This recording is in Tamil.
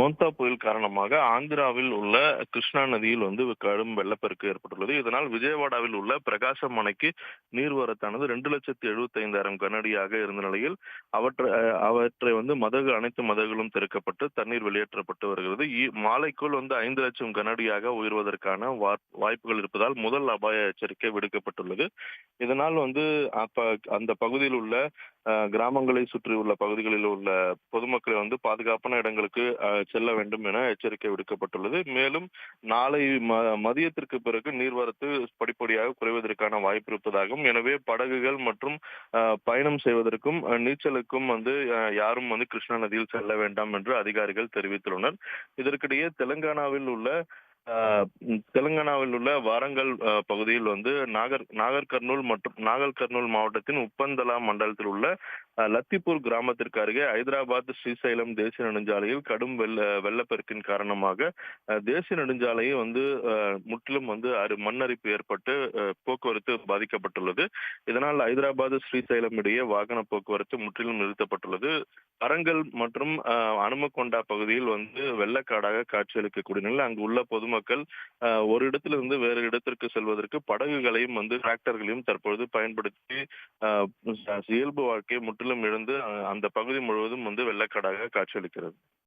மோந்தா புயல் காரணமாக ஆந்திராவில் உள்ள கிருஷ்ணா நதியில் கடும் வெள்ளப்பெருக்கு ஏற்பட்டுள்ளது. இதனால் விஜயவாடாவில் உள்ள பிரகாசம் அணைக்கு நீர்வரத்தானது 2,75,000 கனஅடியாக இருந்த நிலையில் அவற்றை அனைத்து மதகுகளும் திறக்கப்பட்டு தண்ணீர் வெளியேற்றப்பட்டு வருகிறது. மாலைக்குள் 5,00,000 கனஅடியாக உயர்வதற்கான வாய்ப்புகள் இருப்பதால் முதல் அபாய எச்சரிக்கை விடுக்கப்பட்டுள்ளது. இதனால் அந்த பகுதியில் உள்ள கிராமங்களை சுற்றியுள்ள பகுதிகளில் உள்ள பொதுமக்களை பாதுகாப்பான இடங்களுக்கு செல்ல வேண்டும் என எச்சரிக்கை விடுக்கப்பட்டுள்ளது. மேலும் நாளை மதியத்திற்கு பிறகு நீர்வரத்து படிப்படியாக குறைவதற்கான வாய்ப்பு இருப்பதாகவும், எனவே படகுகள் மற்றும் பயணம் செய்வதற்கும் நீச்சலுக்கும் யாரும் கிருஷ்ணா நதியில் செல்ல வேண்டாம் என்று அதிகாரிகள் தெரிவித்துள்ளனர். இதற்கிடையே தெலுங்கானாவில் உள்ள வாரங்கல் பகுதியில் நாகர் கர்னூல் மாவட்டத்தின் உப்பந்தலா மண்டலத்தில் உள்ள லத்திப்பூர் கிராமத்திற்கு அருகே ஹைதராபாத் ஸ்ரீசைலம் தேசிய நெடுஞ்சாலையில் கடும் வெள்ளப்பெருக்கின் காரணமாக தேசிய நெடுஞ்சாலையை முற்றிலும் மண்ணரிப்பு ஏற்பட்டு போக்குவரத்து பாதிக்கப்பட்டுள்ளது. இதனால் ஹைதராபாத் ஸ்ரீசைலம் இடையே வாகன போக்குவரத்து முற்றிலும் நிறுத்தப்பட்டுள்ளது. அரங்கல் மற்றும் அனுமகொண்டா பகுதியில் வெள்ளக்காடாக காட்சியளிக்கக்கூடிய நிலையில் அங்கு உள்ள பொதுமக்கள் ஒரு இடத்திலிருந்து வேறு இடத்திற்கு செல்வதற்கு படகுகளையும் டிராக்டர்களையும் தற்பொழுது பயன்படுத்தி இயல்பு வாழ்க்கையை முற்றிலும் இழந்து அந்த பகுதி முழுவதும் வெள்ளக்காடாக காட்சியளிக்கிறது.